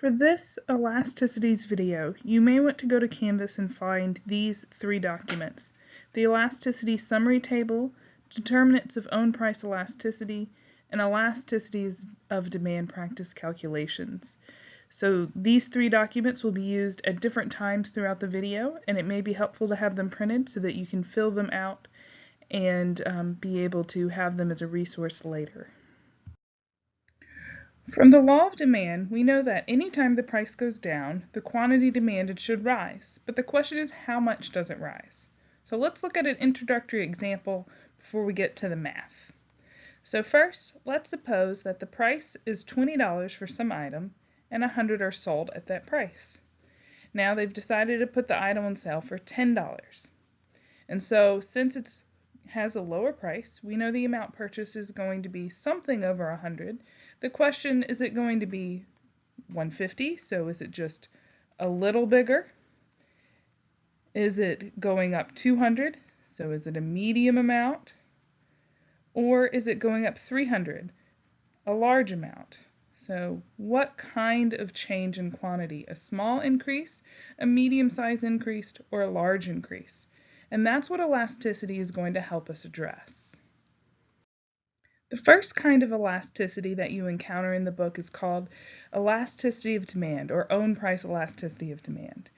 For this elasticities video, you may want to go to Canvas and find these three documents: the elasticity summary table, determinants of own price elasticity, and elasticities of demand practice calculations. So these three documents will be used at different times throughout the video, and it may be helpful to have them printed so that you can fill them out and be able to have them as a resource later. From the law of demand, we know that anytime the price goes down, the quantity demanded should rise, but the question is, how much does it rise? So let's look at an introductory example before we get to the math. So first, let's suppose that the price is $20 for some item and 100 are sold at that price. Now they've decided to put the item on sale for $10. And so since it has a lower price, we know the amount purchased is going to be something over 100. The question, is it going to be 150? So is it just a little bigger? Is it going up 200? So is it a medium amount? Or is it going up 300? A large amount. So what kind of change in quantity? A small increase, a medium-sized increase, or a large increase? And that's what elasticity is going to help us address. The first kind of elasticity that you encounter in the book is called elasticity of demand, or own price elasticity of demand.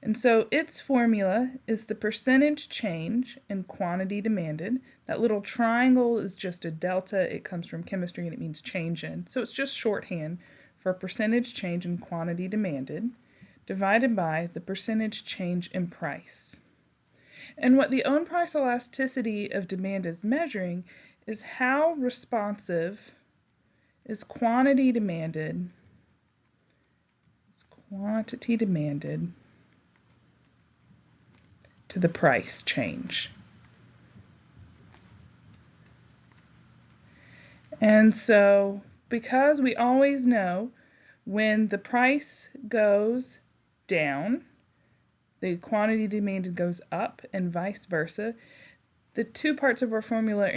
And so its formula is the percentage change in quantity demanded. That little triangle is just a delta. It comes from chemistry and it means change in. So it's just shorthand for percentage change in quantity demanded divided by the percentage change in price. And what the own price elasticity of demand is measuring is how responsive is quantity demanded to the price change. And so because we always know when the price goes down, the quantity demanded goes up and vice versa, the two parts of our formula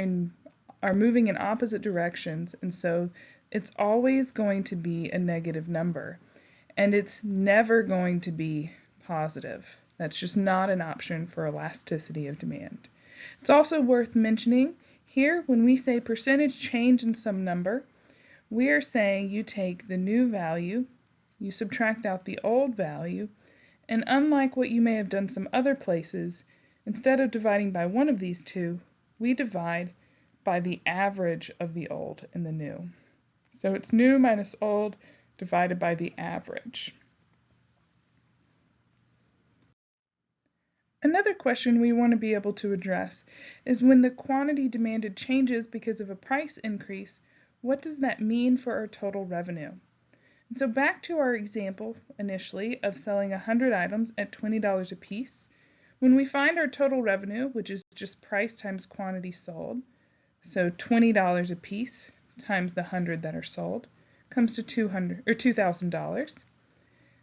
are moving in opposite directions, and so it's always going to be a negative number, and it's never going to be positive. That's just not an option for elasticity of demand. It's also worth mentioning here, when we say percentage change in some number, we are saying you take the new value, you subtract out the old value, and unlike what you may have done some other places, instead of dividing by one of these two, we divide by the average of the old and the new. So it's new minus old divided by the average. Another question we want to be able to address is when the quantity demanded changes because of a price increase, what does that mean for our total revenue? And so back to our example initially of selling 100 items at $20 a piece, when we find our total revenue, which is just price times quantity sold, so $20 a piece times the 100 that are sold, comes to $2,000.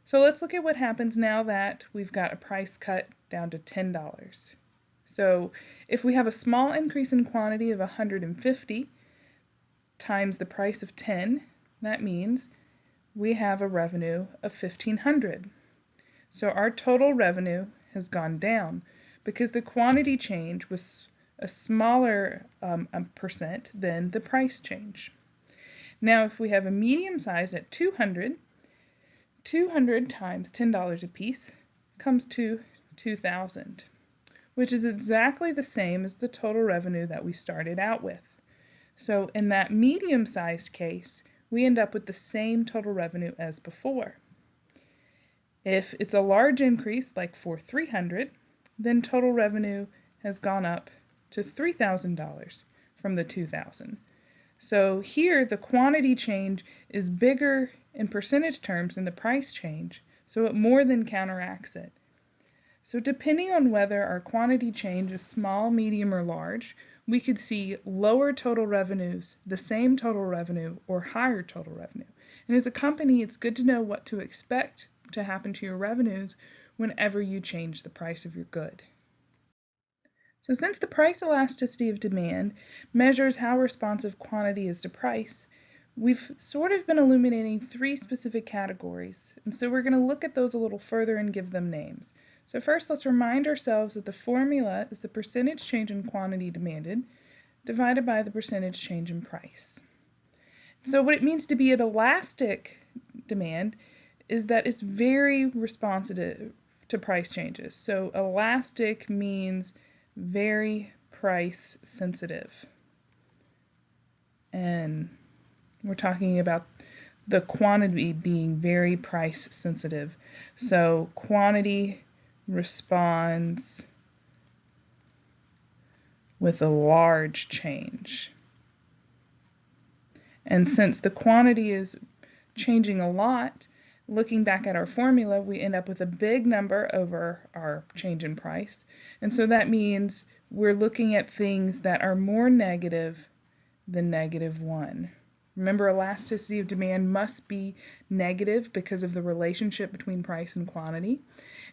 So let's look at what happens now that we've got a price cut down to $10. So if we have a small increase in quantity of 150 times the price of 10, that means we have a revenue of $1,500. So our total revenue has gone down because the quantity change was a smaller percent than the price change. Now if we have a medium size at 200 times $10 a piece comes to $2,000, which is exactly the same as the total revenue that we started out with. So in that medium-sized case, we end up with the same total revenue as before. If it's a large increase, like for 300, then total revenue has gone up to $3,000 from the $2,000. So here the quantity change is bigger in percentage terms than the price change, so it more than counteracts it. So depending on whether our quantity change is small, medium, or large, we could see lower total revenues, the same total revenue, or higher total revenue. And as a company, it's good to know what to expect to happen to your revenues whenever you change the price of your good. So since the price elasticity of demand measures how responsive quantity is to price, we've sort of been illuminating three specific categories, and so we're going to look at those a little further and give them names. So first, let's remind ourselves that the formula is the percentage change in quantity demanded divided by the percentage change in price. So what it means to be an elastic demand is that it's very responsive to price changes. So elastic means very price sensitive. And we're talking about the quantity being very price sensitive. So quantity responds with a large change. And since the quantity is changing a lot, looking back at our formula, we end up with a big number over our change in price. And so that means we're looking at things that are more negative than -1. Remember, elasticity of demand must be negative because of the relationship between price and quantity.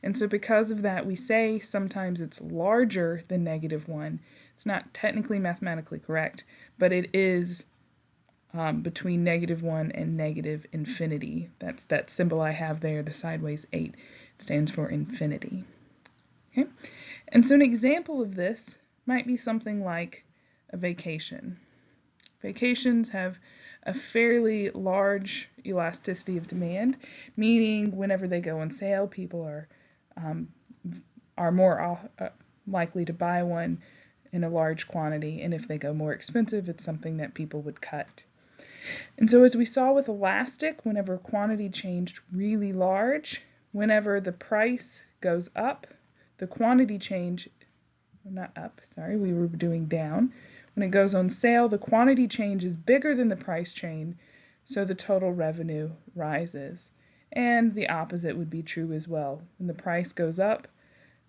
And so because of that, we say sometimes it's larger than -1. It's not technically mathematically correct, but it is between -1 and -infinity. That's that symbol I have there, the sideways 8. It stands for infinity. Okay? And so an example of this might be something like a vacation. Vacations have a fairly large elasticity of demand, meaning whenever they go on sale, people are more likely to buy one in a large quantity, and if they go more expensive, it's something that people would cut. And so as we saw with elastic, whenever quantity changed really large, whenever the price goes up, the quantity change, not up, sorry, we were doing down. When it goes on sale, the quantity change is bigger than the price change, so the total revenue rises. And the opposite would be true as well. When the price goes up,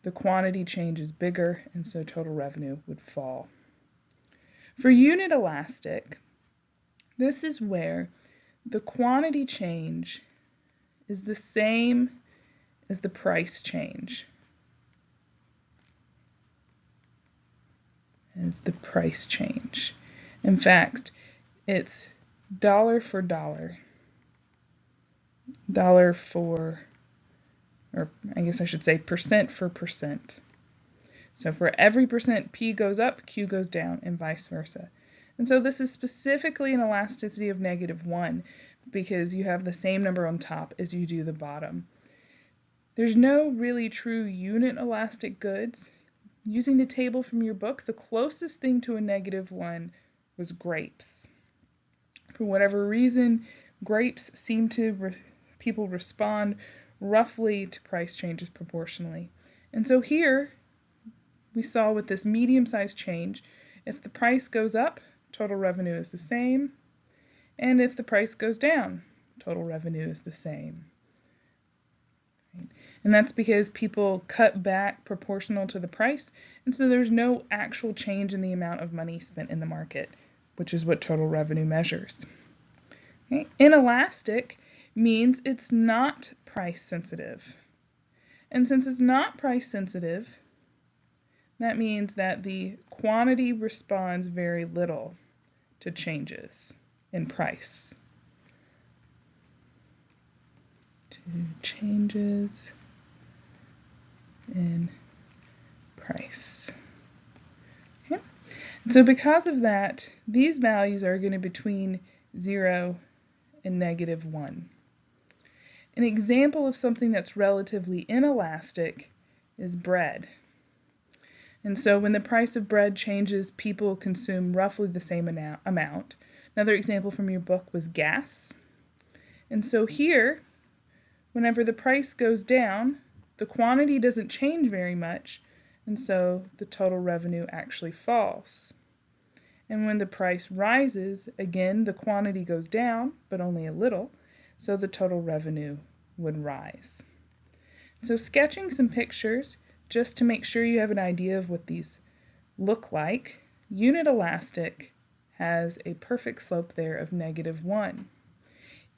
the quantity change is bigger, and so total revenue would fall. For unit elastic, this is where the quantity change is the same as the price change. In fact, it's dollar for dollar. Dollar for, or I guess I should say percent for percent. So for every percent P goes up, Q goes down, and vice versa. And so this is specifically an elasticity of -1 because you have the same number on top as you do the bottom. There's no really true unit elastic goods. Using the table from your book, the closest thing to a -1 was grapes. For whatever reason, grapes seem to people respond roughly to price changes proportionally. And so here we saw with this medium-sized change, if the price goes up, total revenue is the same, and if the price goes down, total revenue is the same. And that's because people cut back proportional to the price, and so there's no actual change in the amount of money spent in the market, which is what total revenue measures. Okay? Inelastic means it's not price sensitive. And since it's not price sensitive, that means that the quantity responds very little to changes in price. Changes in price. Okay. So because of that, these values are going to be between 0 and -1. An example of something that's relatively inelastic is bread. And so when the price of bread changes, people consume roughly the same amount. Another example from your book was gas. And so here, whenever the price goes down, the quantity doesn't change very much, and so the total revenue actually falls. And when the price rises, again, the quantity goes down, but only a little, so the total revenue would rise. So sketching some pictures, just to make sure you have an idea of what these look like, unit elastic has a perfect slope there of -1.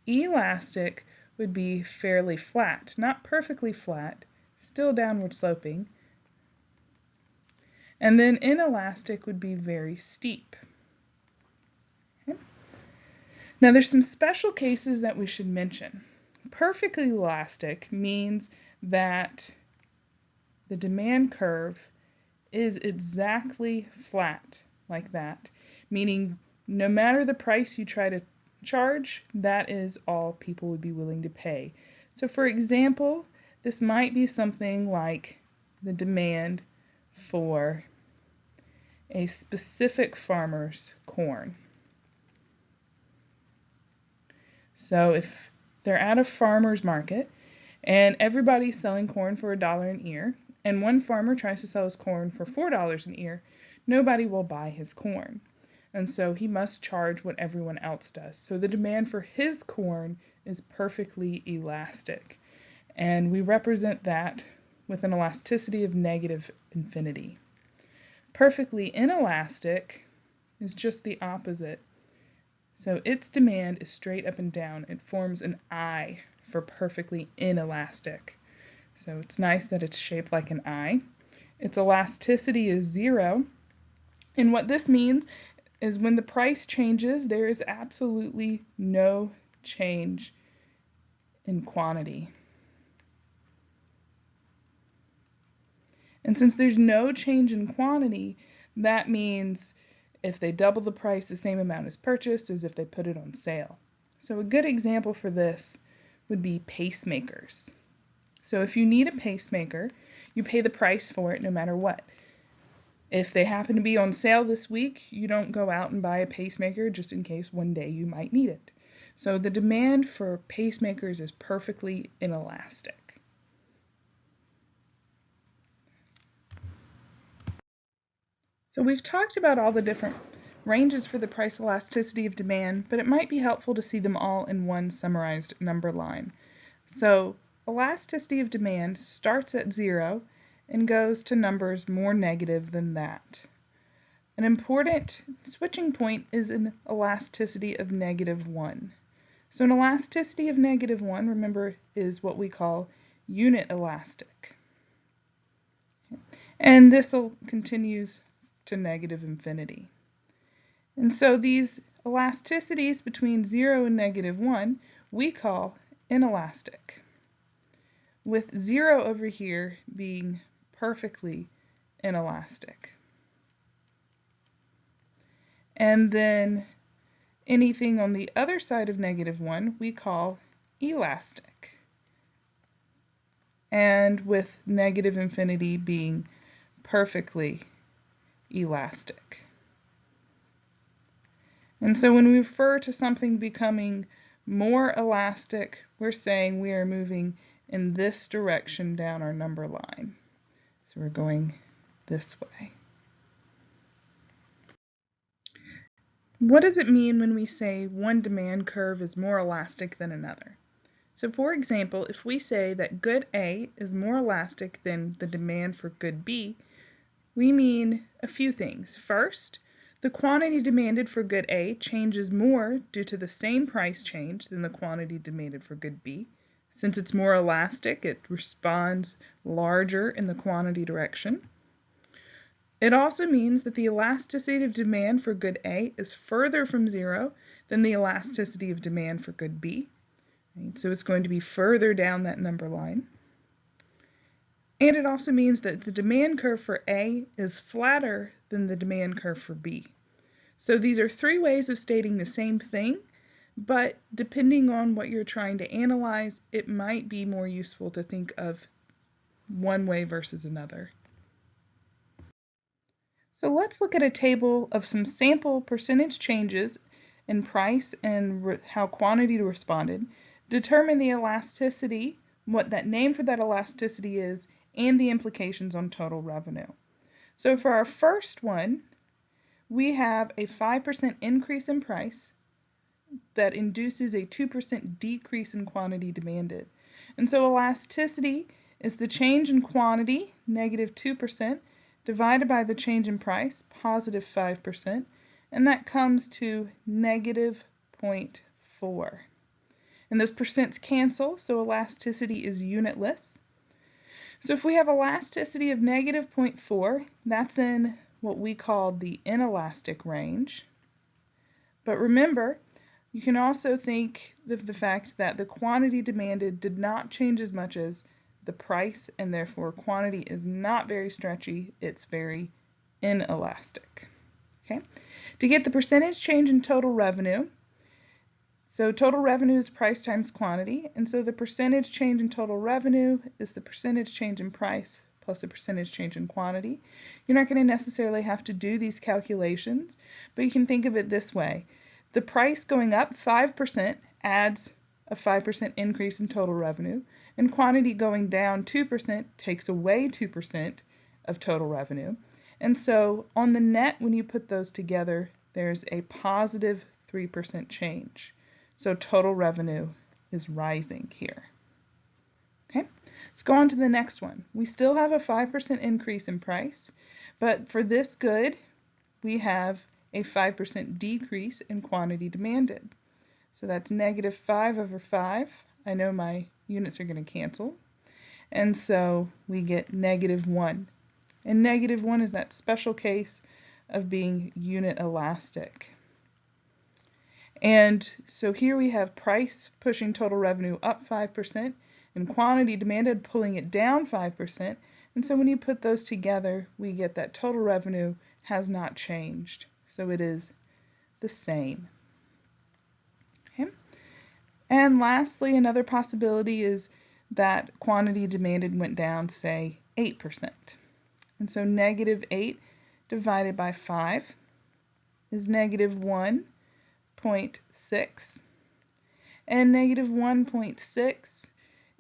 Elastic would be fairly flat, not perfectly flat, still downward sloping. And then inelastic would be very steep. Okay. Now there's some special cases that we should mention. Perfectly elastic means that the demand curve is exactly flat like that, meaning no matter the price you try to charge, that is all people would be willing to pay. So for example, this might be something like the demand for a specific farmer's corn. So if they're at a farmer's market and everybody's selling corn for $1 an ear, and one farmer tries to sell his corn for $4 an ear, nobody will buy his corn. And so he must charge what everyone else does. So the demand for his corn is perfectly elastic. And we represent that with an elasticity of negative infinity. Perfectly inelastic is just the opposite. So its demand is straight up and down. It forms an I for perfectly inelastic. So it's nice that it's shaped like an I. Its elasticity is 0. And what this means is when the price changes, there is absolutely no change in quantity. And since there's no change in quantity, that means if they double the price, the same amount is purchased as if they put it on sale. So a good example for this would be pacemakers. So if you need a pacemaker, you pay the price for it no matter what. If they happen to be on sale this week, you don't go out and buy a pacemaker just in case one day you might need it. So the demand for pacemakers is perfectly inelastic. So we've talked about all the different ranges for the price elasticity of demand, but it might be helpful to see them all in one summarized number line. So elasticity of demand starts at 0 and goes to numbers more negative than that. An important switching point is an elasticity of -1. So an elasticity of -1, remember, is what we call unit elastic. And this continues to negative infinity. And so these elasticities between 0 and -1 we call inelastic, with 0 over here being perfectly inelastic. And then anything on the other side of -1 we call elastic, and with negative infinity being perfectly elastic. And so when we refer to something becoming more elastic, we're saying we are moving in this direction down our number line. So we're going this way. What does it mean when we say one demand curve is more elastic than another? So for example, if we say that good A is more elastic than the demand for good B, we mean a few things. First, the quantity demanded for good A changes more due to the same price change than the quantity demanded for good B. Since it's more elastic, it responds larger in the quantity direction. It also means that the elasticity of demand for good A is further from 0 than the elasticity of demand for good B. Right? So it's going to be further down that number line. And it also means that the demand curve for A is flatter than the demand curve for B. So these are 3 ways of stating the same thing, but depending on what you're trying to analyze, it might be more useful to think of one way versus another. So let's look at a table of some sample percentage changes in price and how quantity responded, determine the elasticity, what that name for that elasticity is, and the implications on total revenue. So for our first one, we have a 5% increase in price that induces a 2% decrease in quantity demanded. And so elasticity is the change in quantity, -2%, divided by the change in price, +5%, and that comes to -0.4. And those percents cancel, so elasticity is unitless. So if we have elasticity of -0.4, that's in what we call the inelastic range. But remember, You can also think of the fact that the quantity demanded did not change as much as the price, and therefore quantity is not very stretchy, it's very inelastic. Okay? To get the percentage change in total revenue, so total revenue is price times quantity, and so the percentage change in total revenue is the percentage change in price plus the percentage change in quantity. You're not going to necessarily have to do these calculations, but you can think of it this way. The price going up 5% adds a 5% increase in total revenue, and quantity going down 2% takes away 2% of total revenue. And so on the net, when you put those together, there's a positive 3% change. So total revenue is rising here. Okay, let's go on to the next one. We still have a 5% increase in price, but for this good, we have a 5% decrease in quantity demanded. So that's negative 5 over 5. I know my units are going to cancel. And so we get negative 1. And negative 1 is that special case of being unit elastic. And so here we have price pushing total revenue up 5% and quantity demanded pulling it down 5%. And so when you put those together, we get that total revenue has not changed. So it is the same. Okay. And lastly, another possibility is that quantity demanded went down, say, 8%. And so negative 8 divided by 5 is negative 1.6. And negative 1.6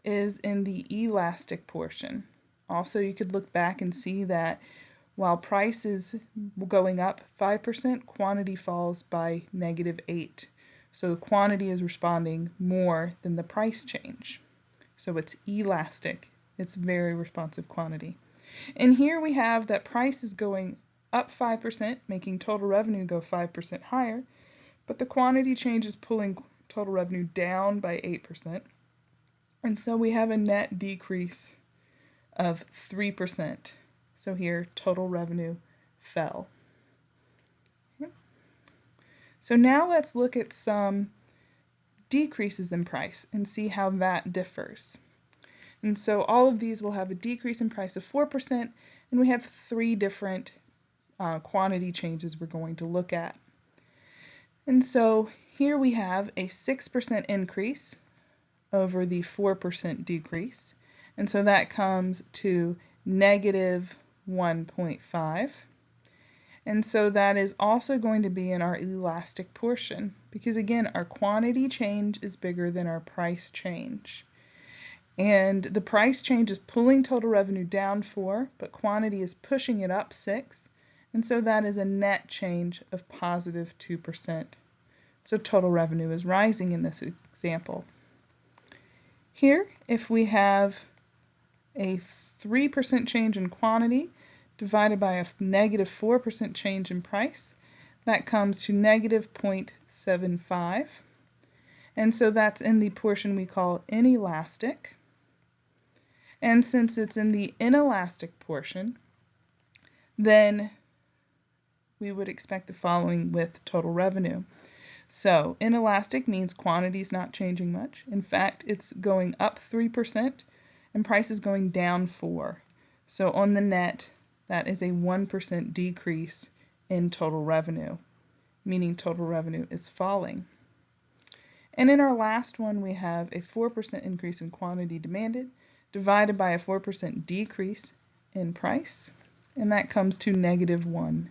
is in the elastic portion. Also, you could look back and see that while price is going up 5%, quantity falls by negative 8. So quantity is responding more than the price change. So it's elastic. It's very responsive quantity. And here we have that price is going up 5%, making total revenue go 5% higher, but the quantity change is pulling total revenue down by 8%. And so we have a net decrease of 3%. So here, total revenue fell. Okay. So now let's look at some decreases in price and see how that differs. And so all of these will have a decrease in price of 4%, and we have 3 different quantity changes we're going to look at. And so here we have a 6% increase over the 4% decrease, and so that comes to negative 1.5. And so that is also going to be in our elastic portion, because again, our quantity change is bigger than our price change. And the price change is pulling total revenue down 4, but quantity is pushing it up 6. And so that is a net change of positive 2%. So total revenue is rising in this example. Here, if we have a 3% change in quantity divided by a negative 4% change in price, that comes to negative 0.75. And so that's in the portion we call inelastic. And since it's in the inelastic portion, then we would expect the following with total revenue. So inelastic means quantity is not changing much. In fact, it's going up 3% and price is going down 4. So on the net, that is a 1% decrease in total revenue, meaning total revenue is falling. And in our last one, we have a 4% increase in quantity demanded divided by a 4% decrease in price, and that comes to negative 1.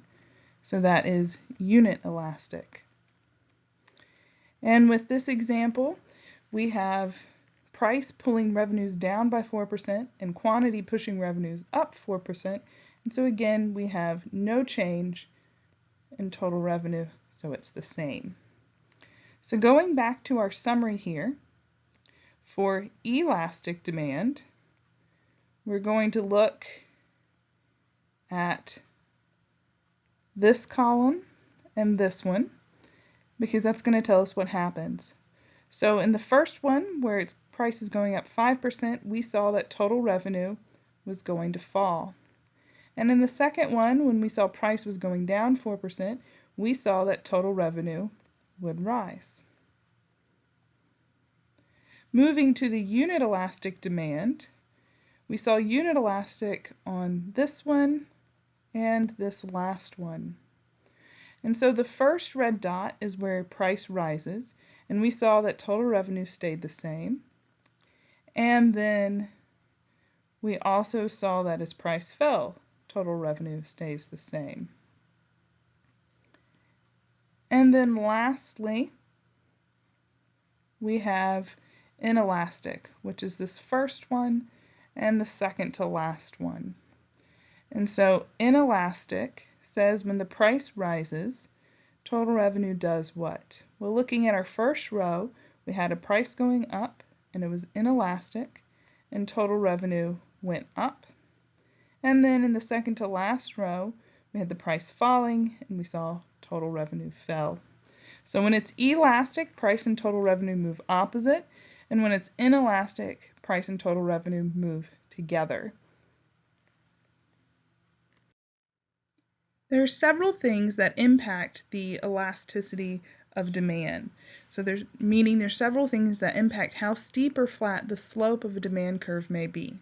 So that is unit elastic. And with this example, we have price pulling revenues down by 4% and quantity pushing revenues up 4%. And so again, we have no change in total revenue, so it's the same. So going back to our summary here, for elastic demand, we're going to look at this column and this one, because that's going to tell us what happens. So in the first one, where its price is going up 5%, we saw that total revenue was going to fall. And in the second one, when we saw price was going down 4%, we saw that total revenue would rise. Moving to the unit elastic demand, we saw unit elastic on this one and this last one. And so the first red dot is where price rises, and we saw that total revenue stayed the same. And then we also saw that as price fell, total revenue stays the same. And then lastly, we have inelastic, which is this first one and the second to last one. And so inelastic says when the price rises, total revenue does what? Well, looking at our first row, we had a price going up and it was inelastic, and total revenue went up. And then in the second to last row, we had the price falling and we saw total revenue fell. So when it's elastic, price and total revenue move opposite, and when it's inelastic, price and total revenue move together. There are several things that impact the elasticity of demand. So there's several things that impact how steep or flat the slope of a demand curve may be.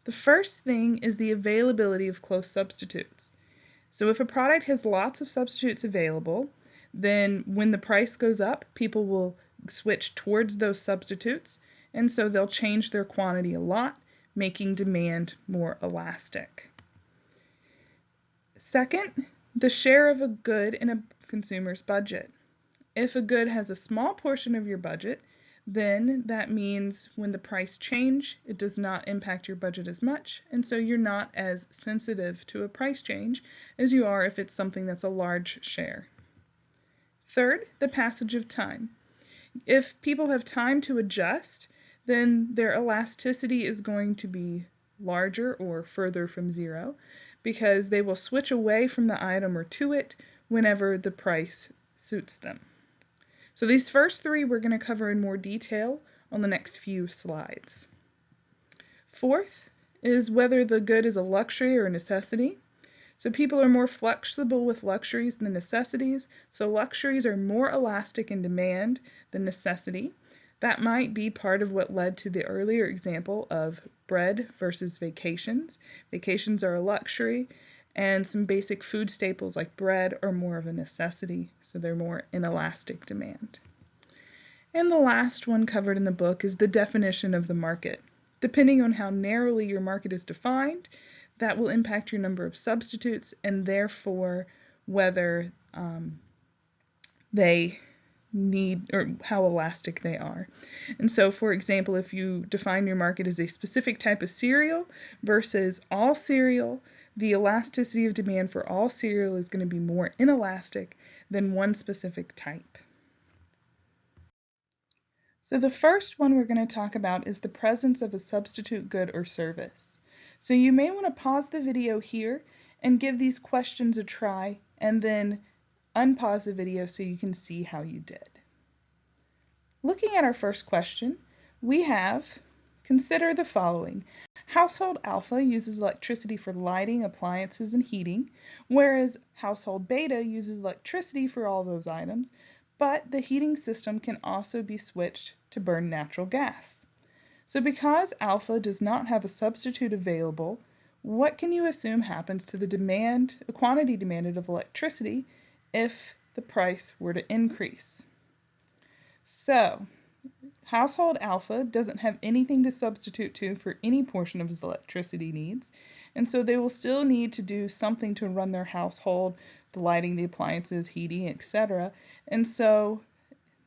The first thing is the availability of close substitutes. So if a product has lots of substitutes available, then when the price goes up, people will switch towards those substitutes, and so they'll change their quantity a lot, making demand more elastic. Second, the share of a good in a consumer's budget. If a good has a small portion of your budget, then that means when the price changes, it does not impact your budget as much, and so you're not as sensitive to a price change as you are if it's something that's a large share. Third, the passage of time. If people have time to adjust, then their elasticity is going to be larger or further from zero, because they will switch away from the item or to it whenever the price suits them. So these first three we're going to cover in more detail on the next few slides. Fourth is whether the good is a luxury or a necessity. So people are more flexible with luxuries than necessities, so luxuries are more elastic in demand than necessity. That might be part of what led to the earlier example of bread versus vacations. Vacations are a luxury, and some basic food staples like bread are more of a necessity, so they're more inelastic demand. And the last one covered in the book is the definition of the market. Depending on how narrowly your market is defined, that will impact your number of substitutes and therefore whether they need or how elastic they are. And so, for example, if you define your market as a specific type of cereal versus all cereal, the elasticity of demand for all cereal is going to be more inelastic than one specific type. So the first one we're going to talk about is the presence of a substitute good or service. So you may want to pause the video here and give these questions a try, and then unpause the video so you can see how you did. Looking at our first question, we have, consider the following. Household alpha uses electricity for lighting, appliances, and heating, whereas household beta uses electricity for all those items, but the heating system can also be switched to burn natural gas. So because alpha does not have a substitute available, what can you assume happens to the quantity demanded of electricity if the price were to increase? So, household alpha doesn't have anything to substitute to for any portion of its electricity needs, and so they will still need to do something to run their household, the lighting, the appliances, heating, etc. And so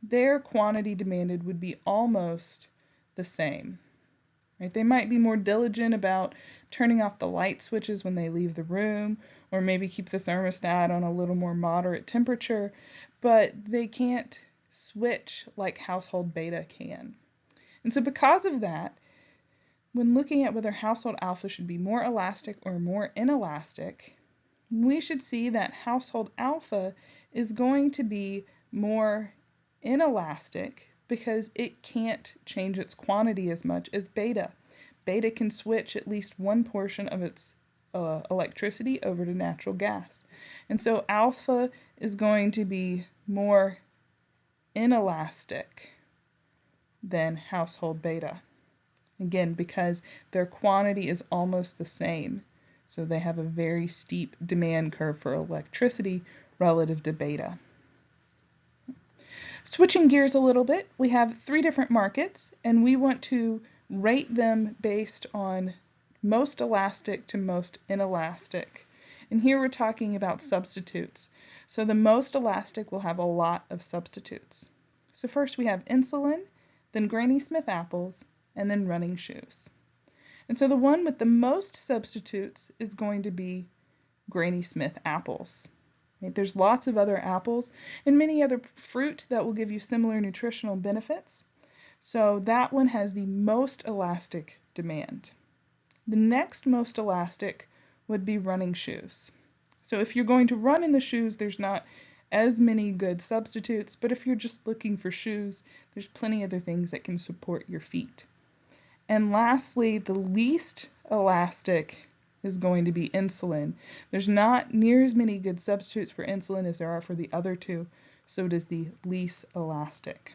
their quantity demanded would be almost the same. Right? They might be more diligent about turning off the light switches when they leave the room, or maybe keep the thermostat on a little more moderate temperature, but they can't switch like household beta can. And so because of that, when looking at whether household alpha should be more elastic or more inelastic, we should see that household alpha is going to be more inelastic because it can't change its quantity as much as beta. Beta can switch at least one portion of its electricity over to natural gas. And so alpha is going to be more inelastic. than household beta. Again, because their quantity is almost the same. So they have a very steep demand curve for electricity relative to beta. Switching gears a little bit, we have 3 different markets, and we want to rate them based on most elastic to most inelastic. And here we're talking about substitutes. So the most elastic will have a lot of substitutes. So first we have insulin, then Granny Smith apples, and then running shoes. And so the one with the most substitutes is going to be Granny Smith apples. Right? There's lots of other apples and many other fruit that will give you similar nutritional benefits. So that one has the most elastic demand. The next most elastic would be running shoes. So if you're going to run in the shoes, there's not as many good substitutes, but if you're just looking for shoes, there's plenty of other things that can support your feet. And lastly, the least elastic is going to be insulin. There's not near as many good substitutes for insulin as there are for the other two, so it is the least elastic.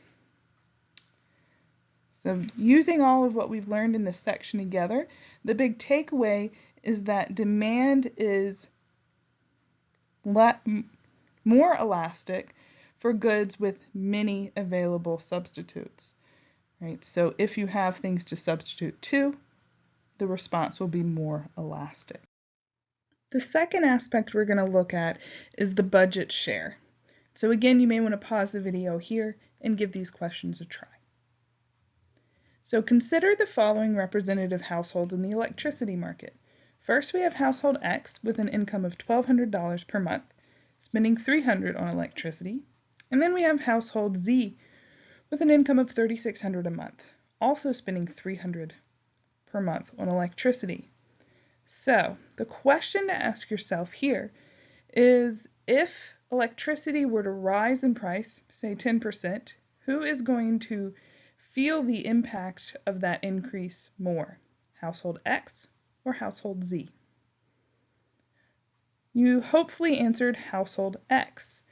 So using all of what we've learned in this section together, the big takeaway is that demand is more elastic for goods with many available substitutes. Right? So if you have things to substitute to, the response will be more elastic. The second aspect we're going to look at is the budget share. So again, you may want to pause the video here and give these questions a try. So consider the following representative households in the electricity market. First, we have household X with an income of $1,200 per month, spending $300 on electricity. And then we have household Z with an income of $3,600 a month, also spending $300 per month on electricity. So the question to ask yourself here is, if electricity were to rise in price, say 10%, who is going to feel the impact of that increase more, household X or household Z? You hopefully answered household X,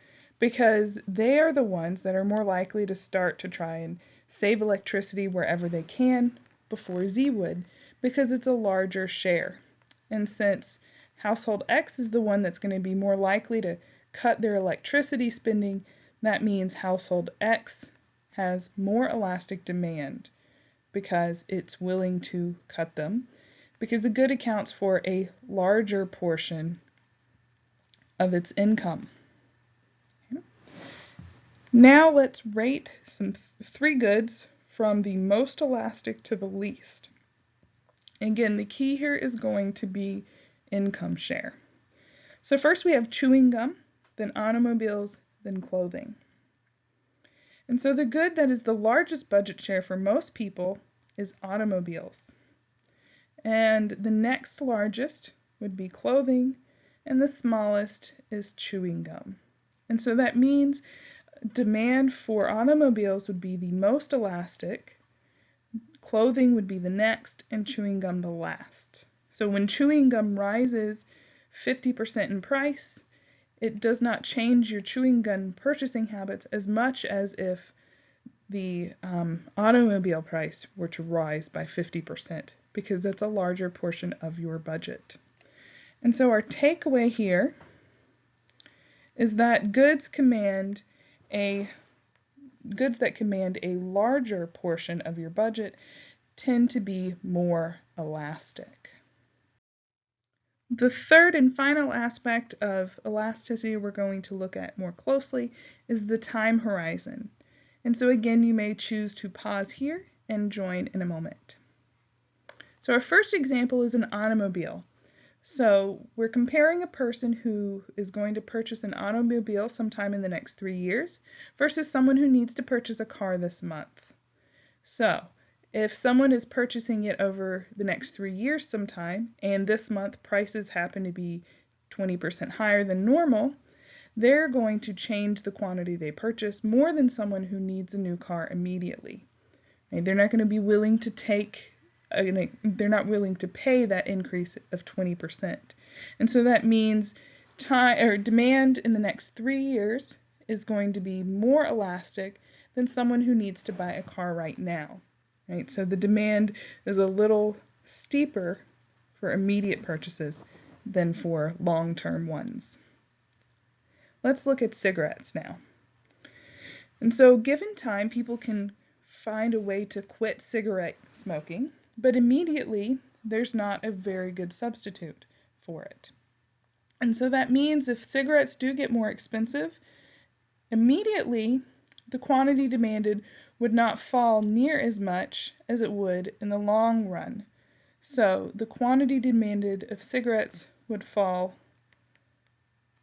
because they are the ones that are more likely to start to try and save electricity wherever they can before Z would, because it's a larger share. And since household X is the one that's going to be more likely to cut their electricity spending, that means household X has more elastic demand because it's willing to cut them, because the good accounts for a larger portion of its income. Now let's rate some 3 goods from the most elastic to the least. Again, the key here is going to be income share. So first we have chewing gum, then automobiles, then clothing. And so the good that is the largest budget share for most people is automobiles. And the next largest would be clothing, and the smallest is chewing gum. And so that means demand for automobiles would be the most elastic, clothing would be the next, and chewing gum the last. So when chewing gum rises 50% in price, it does not change your chewing gum purchasing habits as much as if the automobile price were to rise by 50%, because that's a larger portion of your budget. And so our takeaway here is that goods that command a larger portion of your budget tend to be more elastic. The third and final aspect of elasticity we're going to look at more closely is the time horizon. And so again, you may choose to pause here and join in a moment. So our first example is an automobile. So we're comparing a person who is going to purchase an automobile sometime in the next 3 years versus someone who needs to purchase a car this month. So if someone is purchasing it over the next 3 years sometime, and this month prices happen to be 20% higher than normal, they're going to change the quantity they purchase more than someone who needs a new car immediately. And they're not going to be willing to they're not willing to pay that increase of 20%. And so that means demand in the next 3 years is going to be more elastic than someone who needs to buy a car right now. Right? So the demand is a little steeper for immediate purchases than for long-term ones. Let's look at cigarettes now. And so given time, people can find a way to quit cigarette smoking, but immediately there's not a very good substitute for it. And so that means if cigarettes do get more expensive, immediately the quantity demanded would not fall near as much as it would in the long run. So the quantity demanded of cigarettes would fall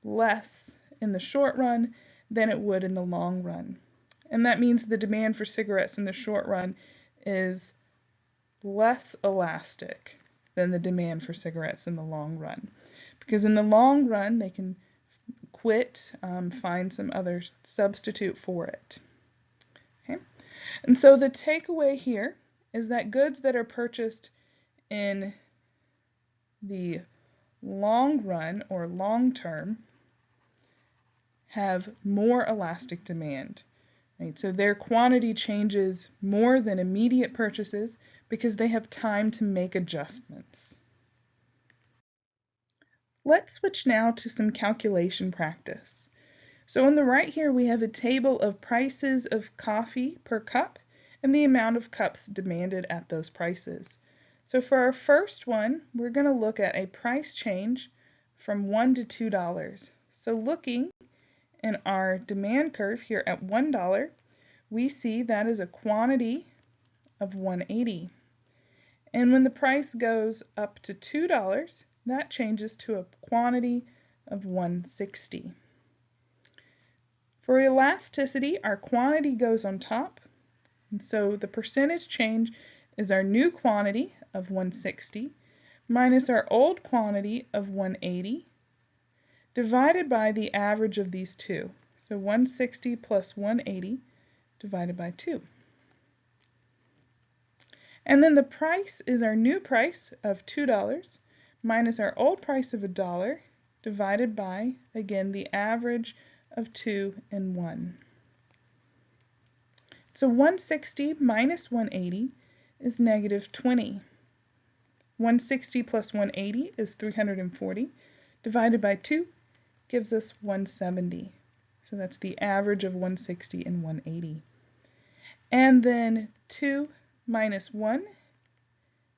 less in the short run than it would in the long run. And that means the demand for cigarettes in the short run is less elastic than the demand for cigarettes in the long run. Because in the long run, they can quit, find some other substitute for it. Okay? And so the takeaway here is that goods that are purchased in the long run or long term have more elastic demand. Right? So their quantity changes more than immediate purchases because they have time to make adjustments. Let's switch now to some calculation practice. So on the right here we have a table of prices of coffee per cup and the amount of cups demanded at those prices. So for our first one, we're going to look at a price change from $1 to $2. So looking in our demand curve here at $1, we see that is a quantity of 180. And when the price goes up to $2, that changes to a quantity of 160. For elasticity, our quantity goes on top, and so the percentage change is our new quantity of 160 minus our old quantity of 180 divided by the average of these two. So 160 plus 180 divided by 2. And then the price is our new price of $2 minus our old price of $1 divided by, again, the average of 2 and 1. So 160 minus 180 is negative 20. 160 plus 180 is 340. Divided by 2 gives us 170. So that's the average of 160 and 180. And then 2 minus 1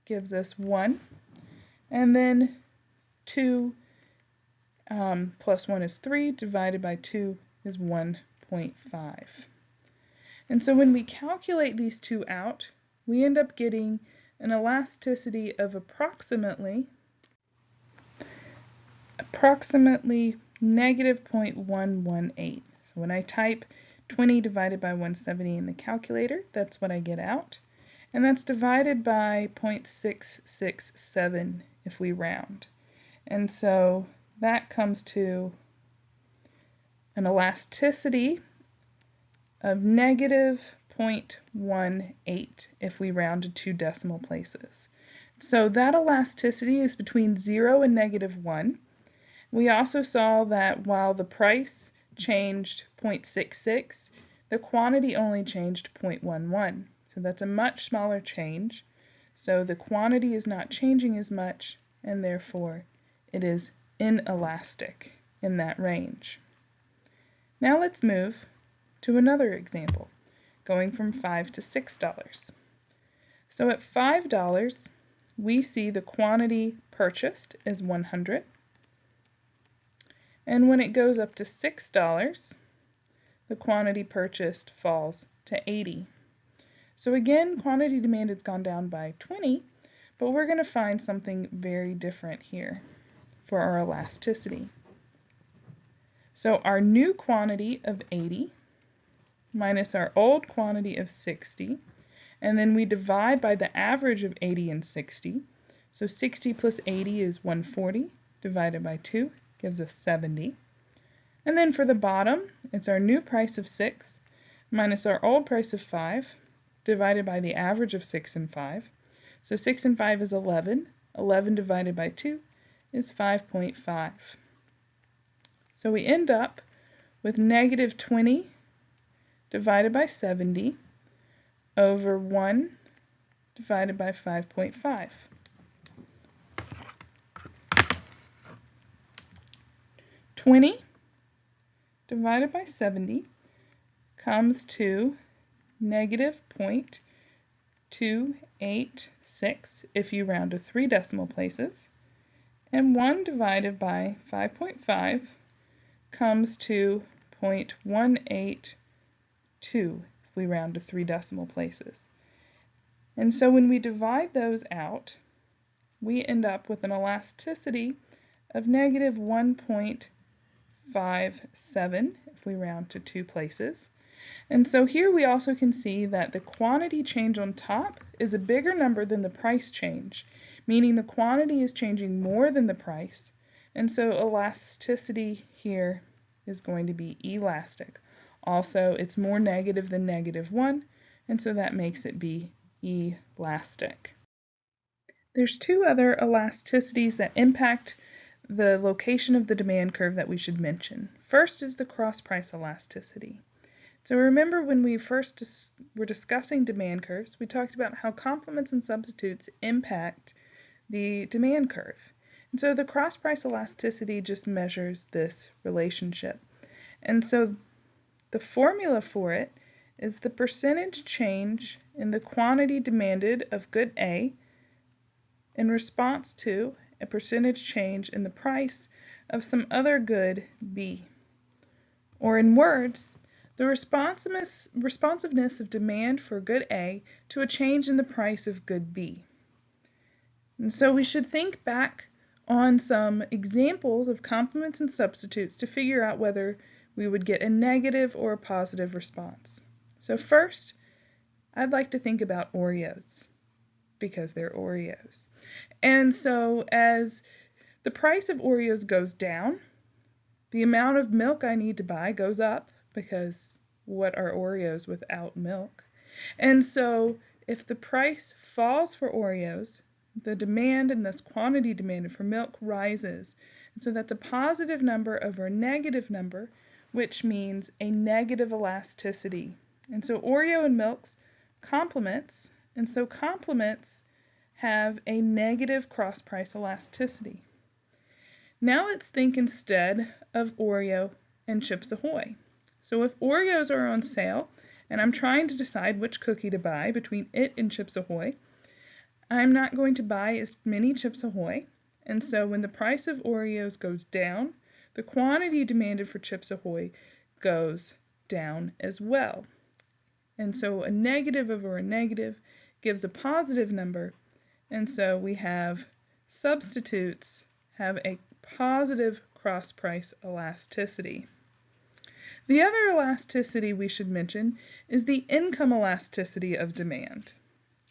gives us 1. And then 2 plus 1 is 3, divided by 2 is 1.5. And so when we calculate these two out, we end up getting an elasticity of approximately negative 0.118. So when I type 20 divided by 170 in the calculator, that's what I get out. And that's divided by 0.667 if we round. And so that comes to an elasticity of negative 0.18 if we round to 2 decimal places. So that elasticity is between 0 and negative 1. We also saw that while the price changed 0.66, the quantity only changed 0.11. So that's a much smaller change. So the quantity is not changing as much, and therefore it is inelastic in that range. Now let's move to another example, going from $5 to $6. So at $5, we see the quantity purchased is 100. And when it goes up to $6, the quantity purchased falls to 80. So again, quantity demand has gone down by 20, but we're going to find something very different here for our elasticity. So our new quantity of 80 minus our old quantity of 60, and then we divide by the average of 80 and 60. So 60 plus 80 is 140, divided by 2 gives us 70. And then for the bottom, it's our new price of 6 minus our old price of 5, divided by the average of 6 and 5. So 6 and 5 is 11. 11 divided by 2 is 5.5. So we end up with negative 20 divided by 70 over 1 divided by 5.5. 20 divided by 70 comes to negative 0.286 if you round to 3 decimal places, and 1 divided by 5.5 comes to 0.182 if we round to 3 decimal places. And so when we divide those out, we end up with an elasticity of negative 1.57 if we round to 2 places. And so here we also can see that the quantity change on top is a bigger number than the price change, meaning the quantity is changing more than the price, and so elasticity here is going to be elastic. Also, it's more negative than -1, and so that makes it be elastic. There's 2 other elasticities that impact the location of the demand curve that we should mention. First is the cross-price elasticity. So remember when we first were discussing demand curves, we talked about how complements and substitutes impact the demand curve. And so the cross-price elasticity just measures this relationship. And so the formula for it is the percentage change in the quantity demanded of good A in response to a percentage change in the price of some other good B. Or in words, the responsiveness of demand for good A to a change in the price of good B. And so we should think back on some examples of complements and substitutes to figure out whether we would get a negative or a positive response. So first, I'd like to think about Oreos, because they're Oreos. And so as the price of Oreos goes down, the amount of milk I need to buy goes up, because what are Oreos without milk? And so if the price falls for Oreos, the demand and thus quantity demanded for milk rises. And so that's a positive number over a negative number, which means a negative elasticity. And so Oreo and milk's complements, and so complements have a negative cross-price elasticity. Now let's think instead of Oreo and Chips Ahoy. So if Oreos are on sale, and I'm trying to decide which cookie to buy between it and Chips Ahoy, I'm not going to buy as many Chips Ahoy, and so when the price of Oreos goes down, the quantity demanded for Chips Ahoy goes down as well. And so a negative over a negative gives a positive number, and so we have substitutes have a positive cross-price elasticity. The other elasticity we should mention is the income elasticity of demand.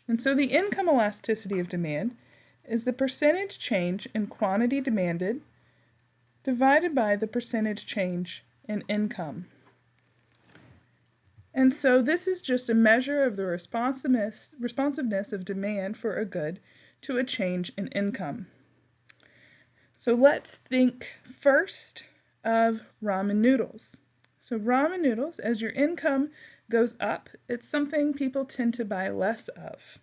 And so the income elasticity of demand is the percentage change in quantity demanded divided by the percentage change in income. And so this is just a measure of the responsiveness of demand for a good to a change in income. So let's think first of ramen noodles. So ramen noodles, as your income goes up, it's something people tend to buy less of.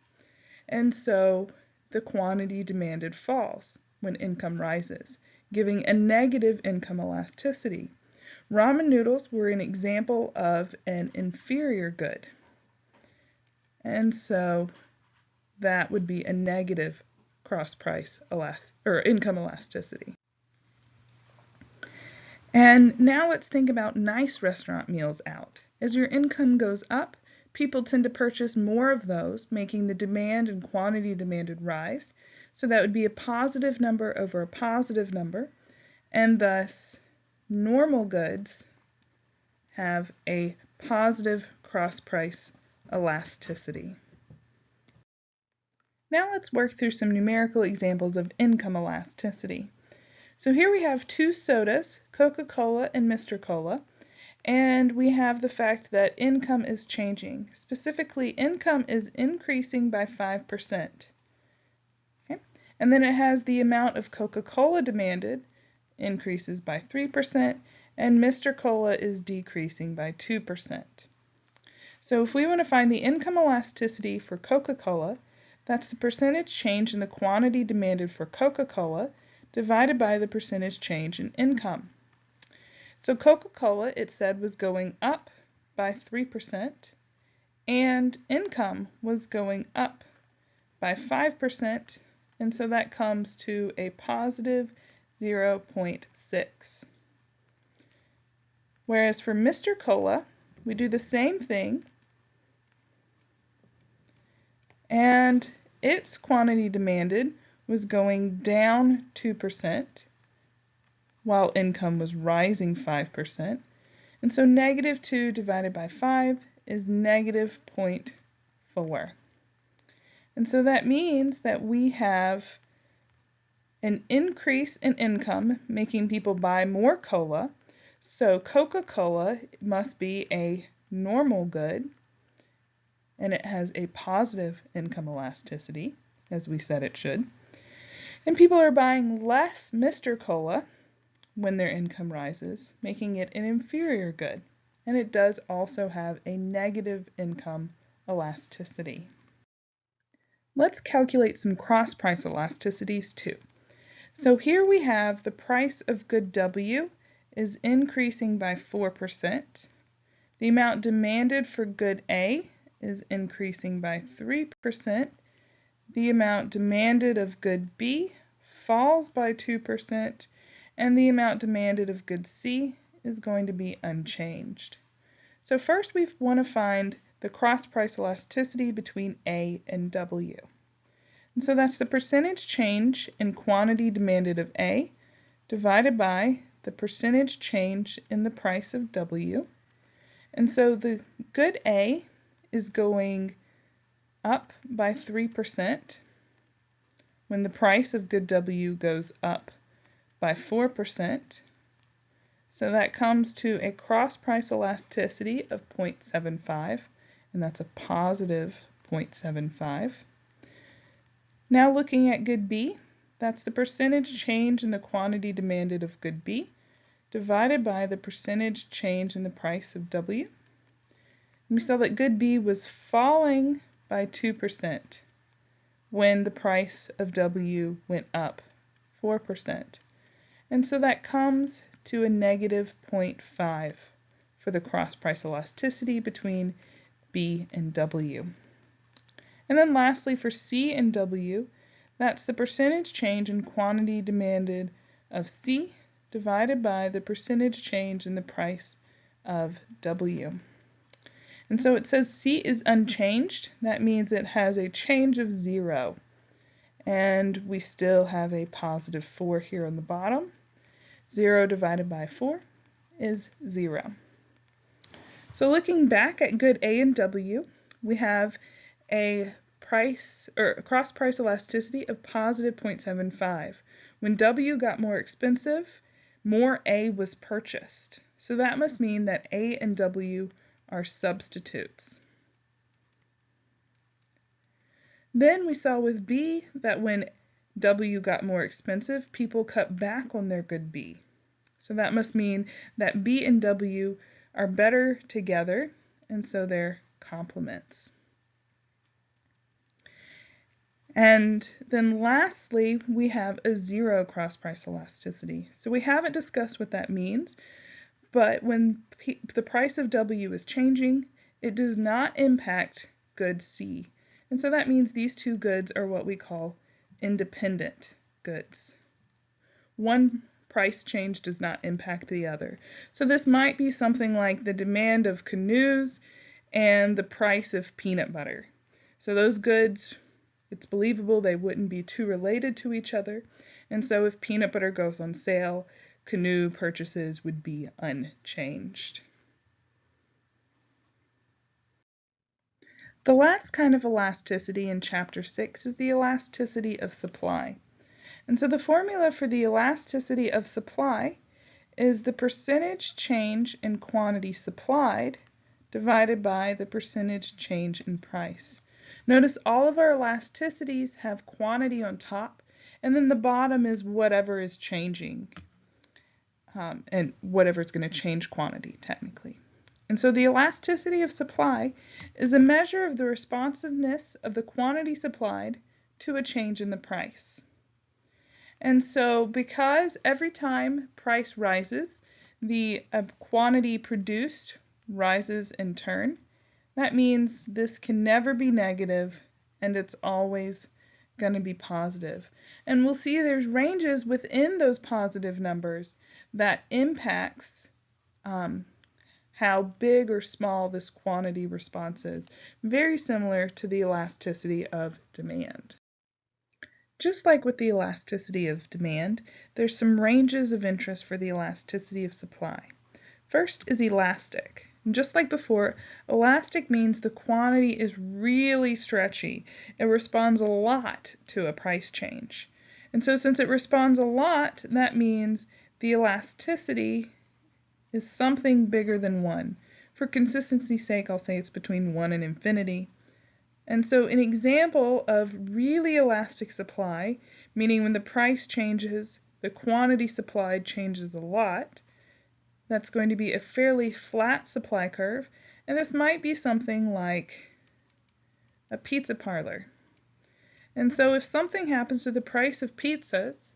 And so the quantity demanded falls when income rises, giving a negative income elasticity. Ramen noodles were an example of an inferior good. And so that would be a negative cross-price income elasticity. And now let's think about nice restaurant meals out. As your income goes up, people tend to purchase more of those, making the demand and quantity demanded rise. So that would be a positive number over a positive number, and thus normal goods have a positive cross-price elasticity. Now let's work through some numerical examples of income elasticity. So here we have 2 sodas, Coca-Cola and Mr. Cola, and we have the fact that income is changing. Specifically, income is increasing by 5%. Okay? And then it has the amount of Coca-Cola demanded increases by 3%, and Mr. Cola is decreasing by 2%. So if we want to find the income elasticity for Coca-Cola, that's the percentage change in the quantity demanded for Coca-Cola divided by the percentage change in income. So Coca-Cola, it said, was going up by 3%, and income was going up by 5%, and so that comes to a positive 0.6. Whereas for Mr. Cola, we do the same thing, and its quantity demanded was going down 2%, while income was rising 5%. And so negative 2 divided by 5 is negative 0.4. And so that means that we have an increase in income, making people buy more cola. So Coca-Cola must be a normal good, and it has a positive income elasticity, as we said it should. And people are buying less Mr. Cola when their income rises, making it an inferior good. And it does also have a negative income elasticity. Let's calculate some cross-price elasticities too. So here we have the price of good W is increasing by 4%. The amount demanded for good A is increasing by 3%. The amount demanded of good B falls by 2%, and the amount demanded of good C is going to be unchanged. So first we want to find the cross-price elasticity between A and W. And so that's the percentage change in quantity demanded of A divided by the percentage change in the price of W. And so the good A is going up by 3% when the price of good W goes up by 4%. So that comes to a cross-price elasticity of 0.75, and that's a positive 0.75. Now looking at good B, that's the percentage change in the quantity demanded of good B divided by the percentage change in the price of W. And we saw that good B was falling by 2% when the price of W went up 4%. And so that comes to a negative 0.5 for the cross-price elasticity between B and W. And then lastly, for C and W, that's the percentage change in quantity demanded of C divided by the percentage change in the price of W. And so it says C is unchanged. That means it has a change of 0. And we still have a positive 4 here on the bottom. 0 divided by 4 is 0. So looking back at good A and W, we have a cross-price elasticity of positive 0.75. When W got more expensive, more A was purchased. So that must mean that A and W are substitutes. Then we saw with B that when W got more expensive, people cut back on their good B. So that must mean that B and W are better together, and so they're complements. And then lastly, we have a 0 cross-price elasticity. So we haven't discussed what that means, but when the price of W is changing, it does not impact good C. And so that means these two goods are what we call independent goods. One price change does not impact the other. So this might be something like the demand of canoes and the price of peanut butter. So those goods, it's believable they wouldn't be too related to each other. And so if peanut butter goes on sale, canoe purchases would be unchanged. The last kind of elasticity in Chapter 6 is the elasticity of supply. And so the formula for the elasticity of supply is the percentage change in quantity supplied divided by the percentage change in price. Notice all of our elasticities have quantity on top, and then the bottom is whatever is changing, and whatever is going to change quantity technically. And so the elasticity of supply is a measure of the responsiveness of the quantity supplied to a change in the price. And so because every time price rises, the quantity produced rises in turn, that means this can never be negative and it's always going to be positive. And we'll see there's ranges within those positive numbers that impacts how big or small this quantity response is, very similar to the elasticity of demand. Just like with the elasticity of demand, there's some ranges of interest for the elasticity of supply. First is elastic. And just like before, elastic means the quantity is really stretchy. It responds a lot to a price change. And so since it responds a lot, that means the elasticity is something bigger than 1. For consistency's sake, I'll say it's between 1 and infinity. And so an example of really elastic supply, meaning when the price changes, the quantity supplied changes a lot, that's going to be a fairly flat supply curve, and this might be something like a pizza parlor. And so if something happens to the price of pizzas,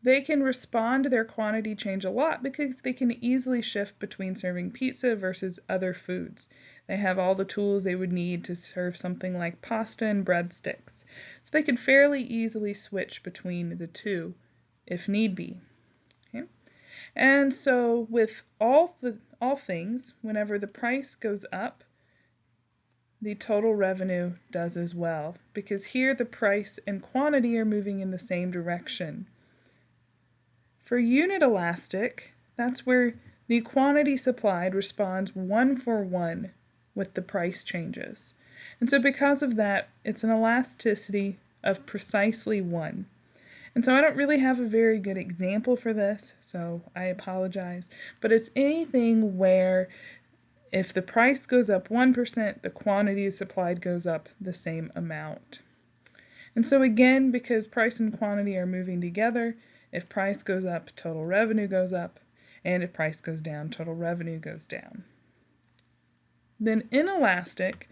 they can respond to their quantity change a lot because they can easily shift between serving pizza versus other foods. They have all the tools they would need to serve something like pasta and breadsticks. So they could fairly easily switch between the two if need be. Okay? And so with all things, whenever the price goes up, the total revenue does as well, because here the price and quantity are moving in the same direction. For unit elastic, that's where the quantity supplied responds 1 for 1 with the price changes. And so because of that, it's an elasticity of precisely 1. And so I don't really have a very good example for this, so I apologize. But it's anything where if the price goes up 1%, the quantity supplied goes up the same amount. And so again, because price and quantity are moving together, if price goes up, total revenue goes up, and if price goes down, total revenue goes down. Then inelastic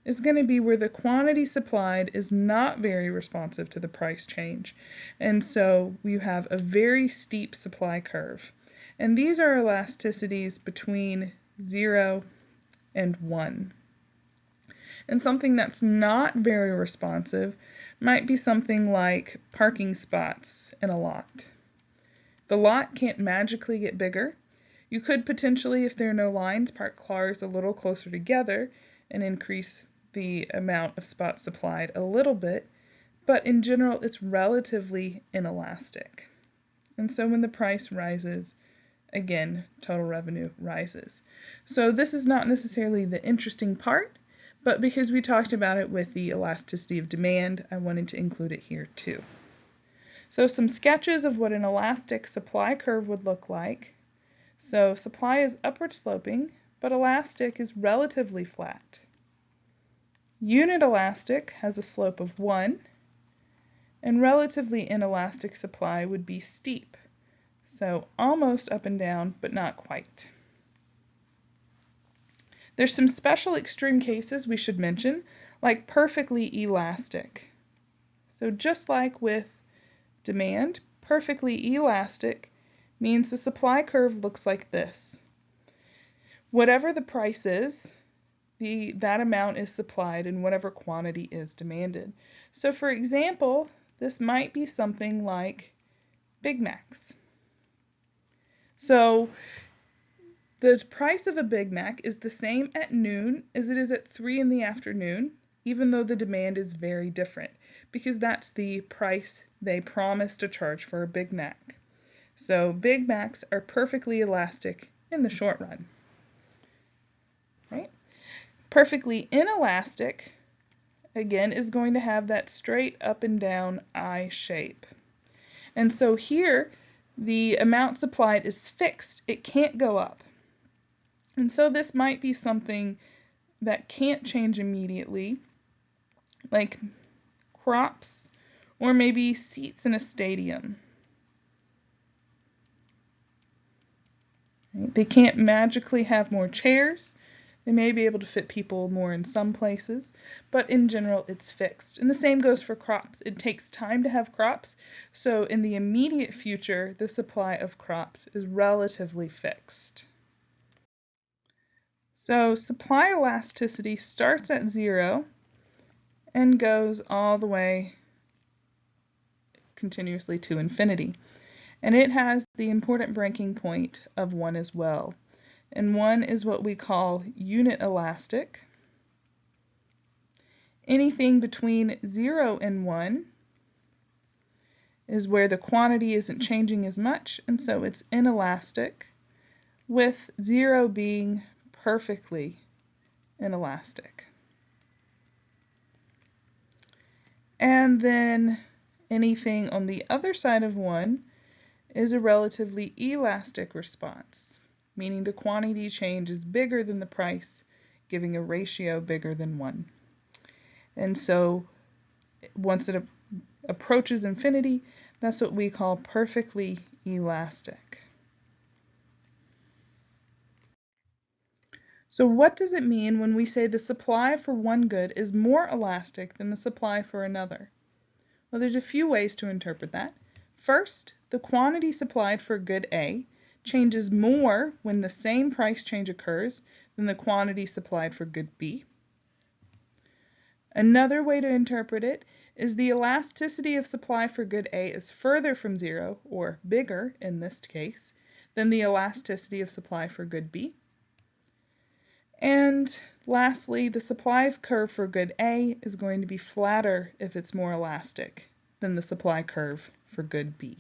is going to be where the quantity supplied is not very responsive to the price change. And so you have a very steep supply curve. And these are elasticities between 0 and 1. And something that's not very responsive might be something like parking spots in a lot. The lot can't magically get bigger. You could potentially, if there are no lines, park cars a little closer together and increase the amount of spots supplied a little bit, but in general it's relatively inelastic. And so when the price rises, again, total revenue rises. So this is not necessarily the interesting part, but because we talked about it with the elasticity of demand, I wanted to include it here too. So some sketches of what an elastic supply curve would look like. So supply is upward sloping, but elastic is relatively flat. Unit elastic has a slope of 1, and relatively inelastic supply would be steep. So almost up and down, but not quite. There's some special extreme cases we should mention, like perfectly elastic. So just like with demand, perfectly elastic means the supply curve looks like this. Whatever the price is, that amount is supplied in whatever quantity is demanded. So for example, this might be something like Big Macs. So the price of a Big Mac is the same at noon as it is at 3 in the afternoon, even though the demand is very different, because that's the price they promise to charge for a Big Mac. So Big Macs are perfectly elastic in the short run. Right? Perfectly inelastic, again, is going to have that straight up and down I shape. And so here, the amount supplied is fixed. It can't go up. And so this might be something that can't change immediately, like crops, or maybe seats in a stadium. Right? They can't magically have more chairs. They may be able to fit people more in some places, but in general it's fixed. And the same goes for crops. It takes time to have crops, so in the immediate future, the supply of crops is relatively fixed. So supply elasticity starts at 0 and goes all the way continuously to infinity. And it has the important breaking point of 1 as well. And 1 is what we call unit elastic. Anything between 0 and 1 is where the quantity isn't changing as much, and so it's inelastic, with 0 being perfectly inelastic. And then anything on the other side of 1 is a relatively elastic response, meaning the quantity change is bigger than the price, giving a ratio bigger than 1. And so once it approaches infinity, that's what we call perfectly elastic. So what does it mean when we say the supply for one good is more elastic than the supply for another? Well, there's a few ways to interpret that. First, the quantity supplied for good A changes more when the same price change occurs than the quantity supplied for good B. Another way to interpret it is the elasticity of supply for good A is further from 0, or bigger in this case, than the elasticity of supply for good B. And lastly, the supply curve for good A is going to be flatter if it's more elastic than the supply curve for good B.